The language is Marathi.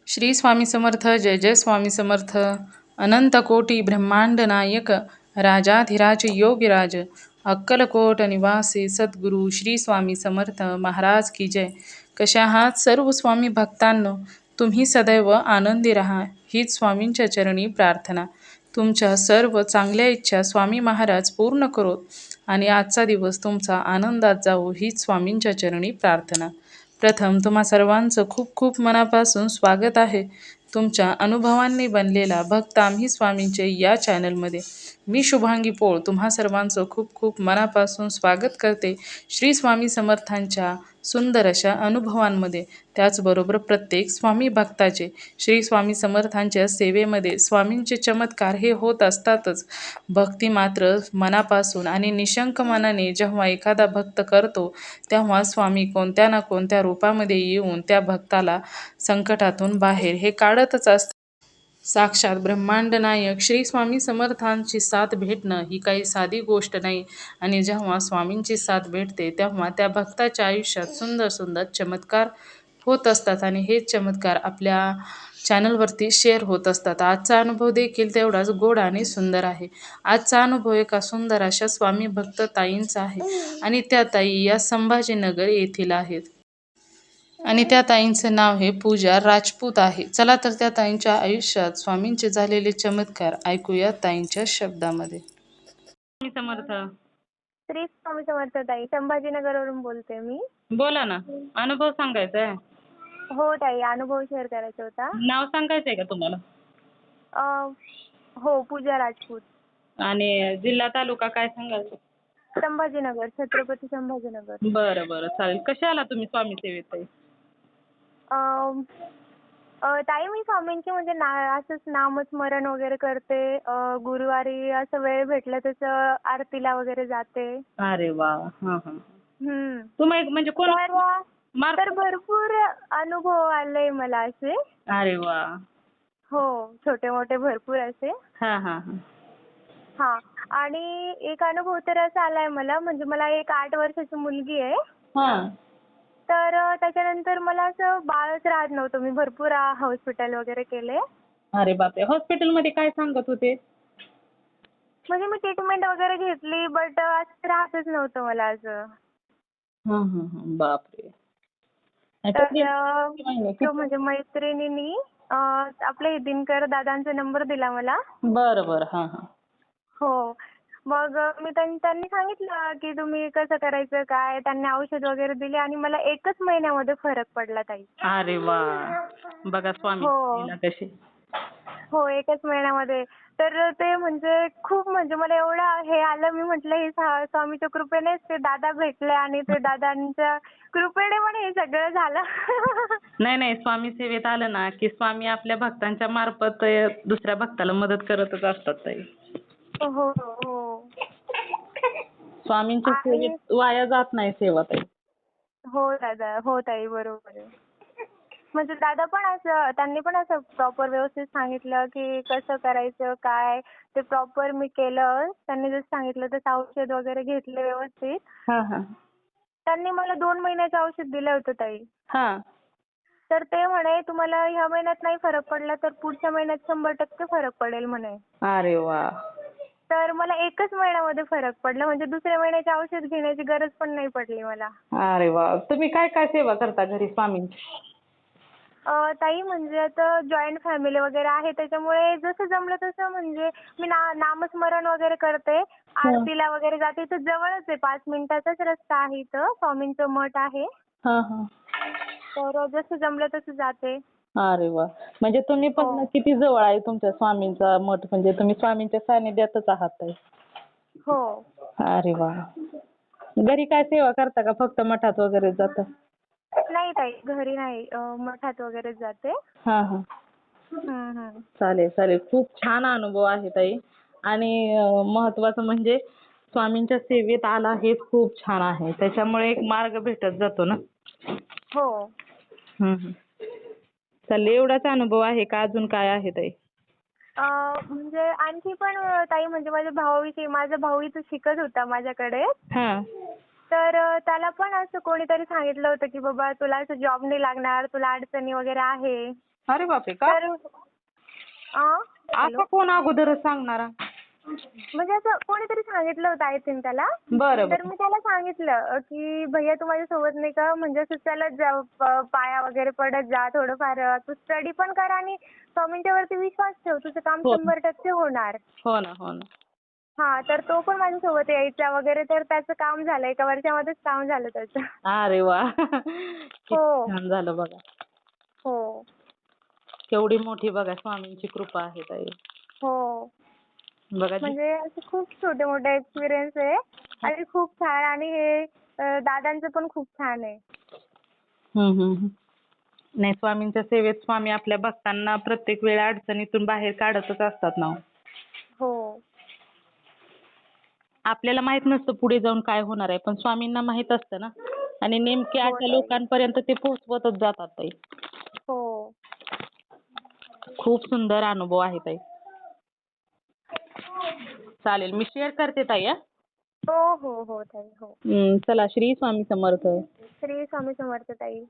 श्री स्वामी समर्थ. जय जय स्वामी समर्थ. अनंत कोटी ब्रह्मांड नायक राजाधिराज योगीराज अक्कलकोट निवासी सद्गुरू श्री स्वामी समर्थ महाराज की जय. कशा आहात सर्व स्वामी भक्तांनो? तुम्ही सदैव आनंदी राहा हीच स्वामींच्या चरणी प्रार्थना. तुमच्या सर्व चांगल्या इच्छा स्वामी महाराज पूर्ण करोत आणि आजचा दिवस तुमचा आनंदात जावो हीच स्वामींच्या चरणी प्रार्थना. प्रथम तुम्हा सर्वांचं खूप खूप मनापासून स्वागत आहे. तुमच्या अनुभवांनी बनलेला भक्त आम्ही स्वामींचे या चॅनलमध्ये. मी शुभांगी पोळ तुम्हा सर्वांचं खूप खूप मनापासून स्वागत करते श्री स्वामी समर्थांच्या सुंदर अशा अनुभवांमध्ये. त्याचबरोबर प्रत्येक स्वामी भक्ताचे श्री स्वामी समर्थांच्या सेवेमध्ये स्वामींचे चमत्कार हे होत असतातच. भक्ती मात्र मनापासून आणि निशंक मनाने जेव्हा एखादा भक्त करतो तेव्हा स्वामी कोणत्या ना कोणत्या रूपामध्ये येऊन त्या भक्ताला संकटातून बाहेर हे काढतच असतात. साक्षात ब्रह्मांड नायक श्री स्वामी समर्थांची साथ भेटणं ही काही साधी गोष्ट नाही. आणि जेव्हा स्वामींची साथ भेटते तेव्हा त्या भक्ताच्या आयुष्यात सुंदर सुंदर चमत्कार होत असतात आणि हे चमत्कार आपल्या चॅनलवरती शेअर होत असतात. आजचा अनुभव देखील तेवढाच गोड आणि सुंदर आहे. आजचा अनुभव एका सुंदर अशा स्वामी भक्त ताईंचा आहे आणि त्या ताई या संभाजीनगर येथील आहेत आणि त्या ताईंचं नाव हे पूजा राजपूत आहे. चला तर त्या ताईंच्या आयुष्यात स्वामींचे झालेले चमत्कार ऐकूया ताईंच्या शब्दामध्ये. स्वामी समर्थ. श्री स्वामी समर्थ ताई, संभाजीनगरवरून बोलते मी. बोला ना, अनुभव सांगायचा आहे. हो ताई, अनुभव शेअर करायचा होता. नाव सांगायचंय का तुम्हाला? हो, पूजा राजपूत. आणि जिल्हा तालुका काय सांगायचं? संभाजीनगर, छत्रपती संभाजीनगर. बरं बरं, चालेल. कशा आला तुम्ही स्वामी सेवेत ताई? ताई मी स्वामींची म्हणजे असंच नामस्मरण वगैरे करते. गुरुवारी असं वेळ भेटला तसं आरतीला वगैरे जाते. अरे वा. हा हा. हम्म. तुम्ही म्हणजे कोण तर भरपूर अनुभव आले मला असे. अरे वा. हो, छोटे मोठे भरपूर असे. हा हा हा. हा, आणि एक अनुभव तर असा आलाय मला, म्हणजे मला एक 8 वर्षाची मुलगी आहे. हा. तर त्याच्यानंतर मला असं बाळच राहत नव्हतं. मी भरपूर हॉस्पिटल वगैरे केले. अरे बापरे, हॉस्पिटलमध्ये काय सांगत होते? म्हणजे मी ट्रीटमेंट वगैरे घेतली, बट असं राहतच नव्हतं मला असं. बापरे. तर म्हणजे मैत्रिणींनी आपले दिनकर दादांचा नंबर दिला मला. बरं बरं. हा हा. हो, मग मी त्यांनी सांगितलं की तुम्ही कसं करायचं काय. त्यांनी औषध वगैरे दिले आणि मला 1च महिन्यामध्ये फरक पडला ताई. अरे वा. बघा स्वामी कसे. हो, 1च महिन्यामध्ये. तर ते म्हणजे खूप, म्हणजे मला एवढं हे आलं. मी म्हटलं हे स्वामीच्या कृपेनेच ते दादा भेटले आणि ते दादांच्या कृपेने पण हे सगळं झालं. नाही नाही, स्वामी सेवेत आलं ना की स्वामी आपल्या भक्तांच्या मार्फत दुसऱ्या भक्ताला मदत करतच असतात ताई. हो हो. स्वामींच्या सेवेत वाया जात नाही सेवा ताई. हो दादा, हो ताई, बरोबर आहे. म्हणजे दादा पण असं, त्यांनी पण असं प्रॉपर व्यवस्थित सांगितलं की कसं करायचं काय. ते प्रॉपर मी केलं. त्यांनी जसं सांगितलं तसं औषध वगैरे घेतले व्यवस्थित. त्यांनी मला 2 महिन्याचं औषध दिलं होतं ताई. तर ते म्हणे तुम्हाला ह्या महिन्यात नाही फरक पडला तर पुढच्या महिन्यात 100% फरक पडेल म्हणे. अरे वा. तर मला 1च महिन्यामध्ये फरक पडला. म्हणजे दुसऱ्या महिन्याचे औषध घेण्याची गरज पण नाही पडली मला. अरे वा. तुम्ही काय काय सेवा करता घरी स्वामींची? ताई म्हणजे आता जॉईंट फॅमिली वगैरे आहे, त्याच्यामुळे जसं जमलं तसं म्हणजे मी नामस्मरण वगैरे करते. आरतीला वगैरे जाते. इथं जवळच आहे, 5 मिनिटाचाच रस्ता आहे. इथं स्वामींचं मठ आहे. तर जसं जमलं तसं जाते. अरे वा. म्हणजे तुम्ही पण किती जवळ आहे तुमच्या स्वामींचा मठ, म्हणजे तुम्ही स्वामींच्या सानिध्यातच आहात ताई. हो. अरे वा. घरी काय सेवा करता का फक्त मठात वगैरे जाता? नाही ताई, घरी नाही, मठात वगैरे जाते. चालेल चालेल. खूप छान अनुभव आहे ताई. आणि महत्वाचं म्हणजे स्वामींच्या सेवेत आला हेच खूप छान आहे. त्याच्यामुळे एक मार्ग भेटत जातो ना. हो. चालेल, एवढाच अनुभव आहे का अजून काय आहे ताई? म्हणजे आणखी पण ताई, म्हणजे माझ्या भावाविषयी, माझा भाऊ इथं शिकत होता माझ्याकडे. तर त्याला पण असं कोणीतरी सांगितलं होतं की बाबा तुला असं जॉब नाही लागणार, तुला अडचणी वगैरे आहे. अरे बापरे, का तर असं कोण अगोदरच सांगणारा? म्हणजे असं कोणीतरी सांगितलं होतं आय थिंक त्याला. बरं तर बरं. मी त्याला सांगितलं की भैया तू माझ्यासोबत नाही का, म्हणजे असं चालत जा, पाया वगैरे पडत जा थोडंफार, तू स्टडी पण कर आणि स्वामींच्या वरती विश्वास ठेव, तुझं काम हो 100% होणार. हो ना हो ना. हा, तर तो पण माझ्यासोबत यायचा वगैरे, तर त्याचं काम झालं, 1 वर्षामध्येच काम झालं त्याचं. अरे वा किती हो, छान झालं बघा. हो, केवढी मोठी बघा स्वामींची कृपा आहे ताई. हो. बघा म्हणजे असे खूप छोटे मोठे एक्सपिरियन्स आहे आणि खूप छान, आणि हे दादांचं पण खूप छान आहे. नाही, स्वामींच्या सेवेत स्वामी आपल्या भक्तांना प्रत्येक वेळा अडचणीतून बाहेर काढतच असतात ना हो. हो, आपल्याला माहित नसतं पुढे जाऊन काय होणार आहे, पण स्वामींना माहित असतं ना, आणि नेमके हो अशा ताई. लोकांपर्यंत ते पोहोचवतच जातात ताई. हो. खूप सुंदर अनुभव आहे ताई. चालेल, मी शेअर करते ताई हा. हो, हो, हो ताई. हो. चला, श्री स्वामी समर्थ. श्री स्वामी समर्थ ताई.